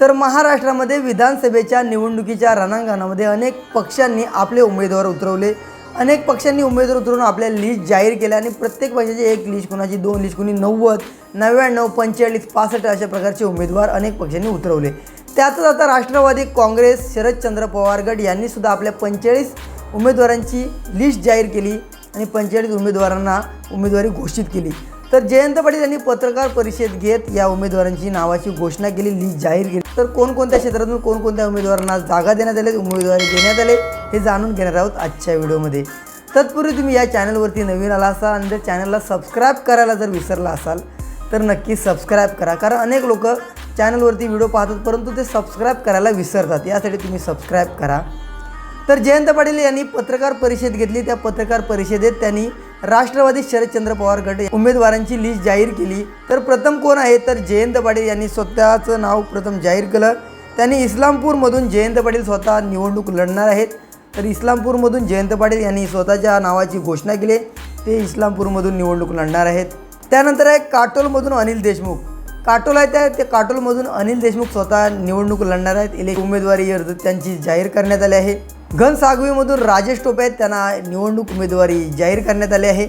तर महाराष्ट्रामध्ये विधानसभेच्या निवडणुकीच्या रणांगणामध्ये अनेक पक्षांनी आपले उमेदवार उतरवले। अनेक पक्षांनी उमेदवार उतरवून आपल्या लिस्ट जाहीर केल्या आणि प्रत्येक पक्षाची एक लिस्ट, कोणाची दोन लिस्ट, कोणी 90, 99, 45, 65 अशा प्रकारचे उमेदवार अनेक पक्षांनी उतरवले। त्यातच आता राष्ट्रवादी काँग्रेस, शरदचंद्र पवार गट यांनी सुद्धा आपल्या 45 उमेदवारांची लिस्ट जाहीर केली आणि 45 उमेदवारांना उमेदवारी घोषित केली। तर जयंत पाटील यांनी पत्रकार परिषद घेत या उमेदवारांची नावाची घोषणा केली, लिस्ट जाहीर केली। तर कोणकोणत्या क्षेत्रातून कोणकोणत्या उमेदवारांना जागा देण्यात आल्या, उमेदवारी देण्यात आले, हे जाणून घेणार आहोत आजच्या व्हिडिओमध्ये। तत्पूर्वी तुम्ही या चॅनलवरती नवीन आला असाल आणि जर चॅनलला सबस्क्राईब करायला जर विसरला असाल तर नक्की सबस्क्राईब करा, कारण अनेक लोक चॅनलवरती व्हिडिओ पाहतात परंतु ते सबस्क्राईब करायला विसरतात, यासाठी तुम्ही सबस्क्राईब करा। तर जयंत पाटील यांनी पत्रकार परिषद घेतली। त्या पत्रकार परिषदेत त्यांनी राष्ट्रवादी शरदचंद्र पवार गट उमेदवारांची लिस्ट जाहीर केली। तर प्रथम कोण आहे तर जयंत पाटील यांनी स्वतःचं नाव प्रथम जाहीर केलं। त्यांनी इस्लामपूरमधून जयंत पाटील स्वतः निवडणूक लढणार आहेत। तर इस्लामपूरमधून जयंत पाटील यांनी स्वतःच्या नावाची घोषणा केली, ते इस्लामपूरमधून निवडणूक लढणार आहेत। त्यानंतर आहे काटोलमधून अनिल देशमुख, काटोल आहे त्या काटोलमधून अनिल देशमुख स्वतः निवडणूक लढणार आहेत। उमेदवारी अर्ज त्यांची जाहीर करण्यात आली आहे। घनसावंगीमधून राजेश टोपे आहेत, त्यांना निवडणूक उमेदवारी जाहीर करण्यात आली आहे।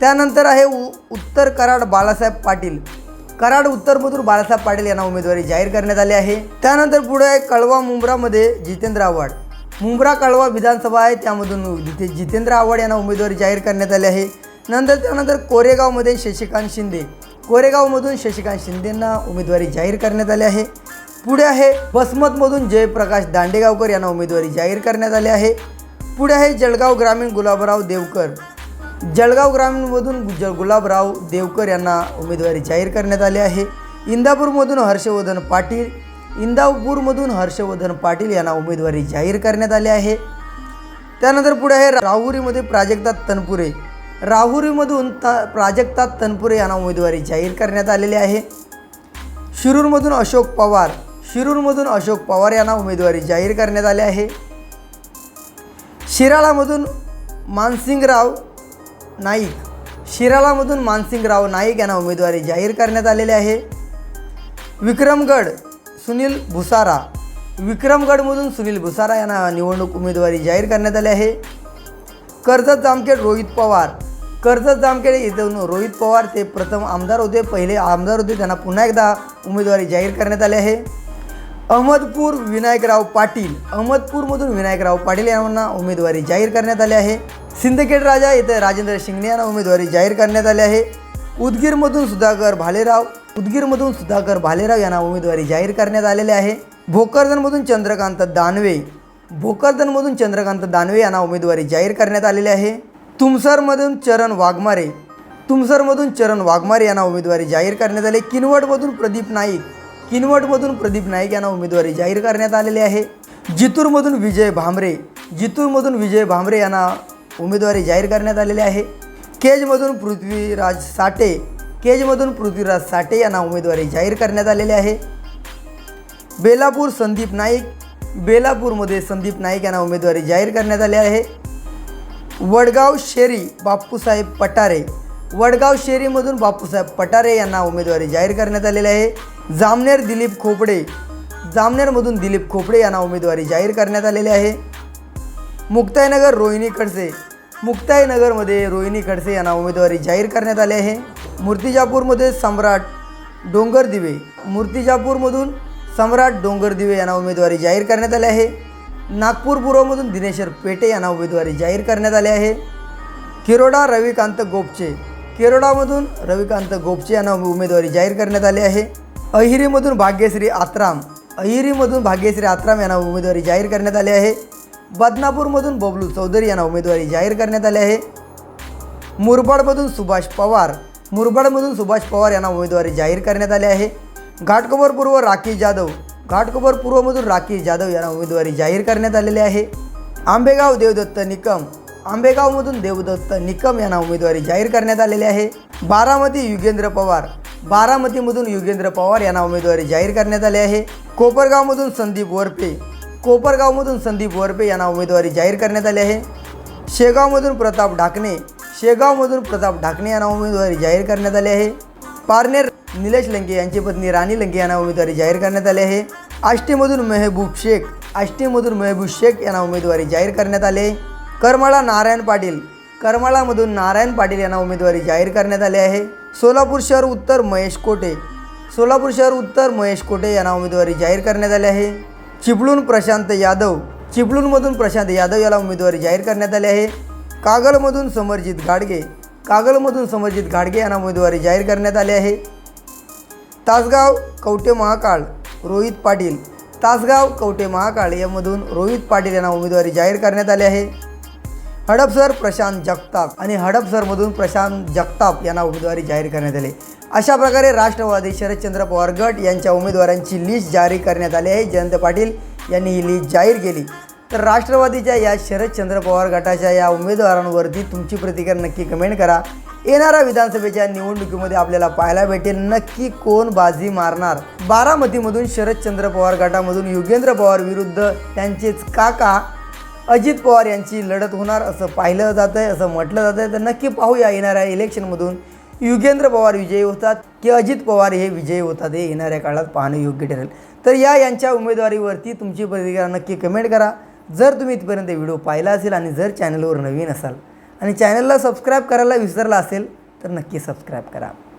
त्यानंतर आहे उत्तर कराड बाळासाहेब पाटील, कराड उत्तरमधून बाळासाहेब पाटील यांना उमेदवारी जाहीर करण्यात आली आहे। त्यानंतर पुढे आहे कळवा मुंब्रामध्ये जितेंद्र आव्हाड, मुंब्रा कळवा विधानसभा आहे त्यामधून जितेंद्र आव्हाड यांना उमेदवारी जाहीर करण्यात आली आहे। त्यानंतर कोरेगावमध्ये शशिकांत शिंदे, कोरेगावमधून शशिकांत शिंदेंना उमेदवारी जाहीर करण्यात आली आहे। पुढे आहे वसमतमधून जयप्रकाश दांडेगावकर यांना उमेदवारी जाहीर करण्यात आली आहे। पुढे आहे जळगाव ग्रामीण गुलाबराव देवकर, जळगाव ग्रामीणमधून गुलाबराव देवकर यांना उमेदवारी जाहीर करण्यात आली आहे। इंदापूरमधून हर्षवर्धन पाटील, इंदापूरमधून हर्षवर्धन पाटील यांना उमेदवारी जाहीर करण्यात आली आहे। त्यानंतर पुढे आहे राहुरीमध्ये प्राजक्ता तनपुरे, राहुरीमधून प्राजक्ता तनपुरे यांना उमेदवारी जाहीर करण्यात आलेली आहे। शिरूरमधून अशोक पवार, शिरूरमधून अशोक पवार यांना उमेदवारी जाहीर करण्यात आली आहे। शिराळामधून मानसिंगराव नाईक, शिराळामधून मानसिंगराव नाईक यांना उमेदवारी जाहीर करण्यात आलेली आहे। विक्रमगड सुनील भुसारा, विक्रमगडमधून सुनील भुसारा यांना निवडणूक उमेदवारी जाहीर करण्यात आली आहे। कर्जत जामखेड रोहित पवार, कर्जत जामखेड येथून रोहित पवार ते प्रथम आमदार होते, पहिले आमदार होते, त्यांना पुन्हा एकदा उमेदवारी जाहीर करण्यात आली आहे। अहमदपूर विनायकराव पाटील, अहमदपूरमधून विनायकराव पाटील यांना उमेदवारी जाहीर करण्यात आली आहे। सिंदखेड राजा येथे राजेंद्र शिंगणे यांना उमेदवारी जाहीर करण्यात आली आहे। उदगीरमधून सुधाकर भालेराव, उदगीरमधून सुधाकर भालेराव यांना उमेदवारी जाहीर करण्यात आलेली आहे। भोकरदनमधून चंद्रकांत दानवे, भोकरदनमधून चंद्रकांत दानवे यांना उमेदवारी जाहीर करण्यात आलेली आहे। तुमसरमधून चरण वाघमारे, तुमसरमधून चरण वाघमारे यांना उमेदवारी जाहीर करण्यात आली। किनवटमधून प्रदीप नाईक, किनवटमधून प्रदीप नाईक यांना उमेदवारी जाहीर करण्यात आलेली आहे। जितूरमधून विजय भांबरे, जितूरमधून विजय भांबरे यांना उमेदवारी जाहीर करण्यात आलेली आहे। केजमधून पृथ्वीराज साठे, केजमधून पृथ्वीराज साठे यांना उमेदवारी जाहीर करण्यात आलेली आहे। बेलापूर संदीप नाईक, बेलापूरमध्ये संदीप नाईक यांना उमेदवारी जाहीर करण्यात आली आहे। वडगाव शेरी बापूसाहेब पटारे, वडगाव शेरीमधून बापूसाहेब पटारे यांना उमेदवारी जाहीर करण्यात आलेली आहे। जामनेर दिलीप खोपडे, जामनेरमधून दिलीप खोपडे यांना उमेदवारी जाहीर करण्यात आलेली आहे। मुक्ताईनगर रोहिणी खडसे, मुक्ताईनगरमध्ये रोहिणी खडसे यांना उमेदवारी जाहीर करण्यात आली आहे। मूर्तिजापूरमध्ये सम्राट डोंगरदिवे, मूर्तिजापूरमधून सम्राट डोंगरदिवे यांना उमेदवारी जाहीर करण्यात आली आहे। नागपूर पूर्वमधून दिनेश्वर पेटे यांना उमेदवारी जाहीर करण्यात आली आहे। किरोडा रविकांत गोपचे, किरोडामधून रविकांत गोपचे यांना उमेदवारी जाहीर करण्यात आली आहे। अहिरीमधून भाग्यश्री आत्राम, अहिरीमधून भाग्यश्री आत्राम यांना उमेदवारी जाहीर करण्यात आली आहे। बदनापूरमधून बबलू चौधरी यांना उमेदवारी जाहीर करण्यात आली आहे। मुरबाडमधून सुभाष पवार, मुरबाडमधून सुभाष पवार यांना उमेदवारी जाहीर करण्यात आली आहे। घाटकोपर पूर्व राखी जाधव, घाटकोपर पूर्वमधून राखी जाधव यांना उमेदवारी जाहीर करण्यात आलेली आहे। आंबेगाव देवदत्त निकम, आंबेगावमधून देवदत्त निकम यांना उमेदवारी जाहीर करण्यात आलेली आहे। बारामती युगेंद्र पवार, बारामतीमधून युगेंद्र पवार यांना उमेदवारी जाहीर करण्यात आली आहे। कोपरगावमधून संदीप वरपे, कोपरगावमधून संदीप वरपे यांना उमेदवारी जाहीर करण्यात आली आहे। शेगावमधून प्रताप ढाकणे, शेगावमधून प्रताप ढाकणे यांना उमेदवारी जाहीर करण्यात आली आहे। पारनेर निलेश लंके यांची पत्नी राणी लंके यांना उमेदवारी जाहीर करण्यात आली आहे। आष्टीमधून मेहबूब शेख यांना उमेदवारी जाहीर करण्यात आले. करमाळा नारायण पाटील, करमाळामधून नारायण पाटील यांना उमेदवारी जाहीर करण्यात आली आहे. सोलापूर शहर उत्तर महेश कोटे यांना उमेदवारी जाहीर करण्यात आली आहे. चिपळूणमधून प्रशांत यादव याला उमेदवारी जाहीर करण्यात आली आहे. कागलमधून समरजित घाडगे यांना उमेदवारी जाहीर करण्यात आली आहे. तासगाव कवठे महाकाळ यामधून रोहित पाटील यांना उमेदवारी जाहीर करण्यात आली आहे. हडपसर प्रशांत जगताप यांना उमेदवारी जाहीर करण्यात आली. अशा प्रकारे राष्ट्रवादी शरदचंद्र पवार गट यांच्या उमेदवारांची लिस्ट जारी करण्यात आली आहे. जयंत पाटील यांनी ही लिस्ट जाहीर केली. तर राष्ट्रवादीच्या या शरदचंद्र पवार गटाच्या या उमेदवारांवरती तुमची प्रतिक्रिया नक्की कमेंट करा. येणाऱ्या विधानसभेच्या निवडणुकीमध्ये आपल्याला पाहायला भेटेल नक्की कोण बाजी मारणार. बारामतीमधून शरदचंद्र पवार गटामधून युगेंद्र पवार विरुद्ध त्यांचेच काका अजित पवार यांची लढत होणार असं पाहिलं जातं आहे, असं म्हटलं जातं आहे. तर नक्की पाहूया येणाऱ्या इलेक्शनमधून युगेंद्र पवार विजयी होतात की अजित पवार हे विजयी होतात, हे येणाऱ्या काळात पाहणं योग्य ठरेल. तर यांच्या उमेदवारीवरती तुमची प्रतिक्रिया नक्की कमेंट करा. जर तुम्ही इथपर्यंत व्हिडिओ पाहिला असेल आणि जर चॅनलवर नवीन असाल आणि चॅनलला सबस्क्राईब करायला विसरला असेल तर नक्की सबस्क्राईब करा.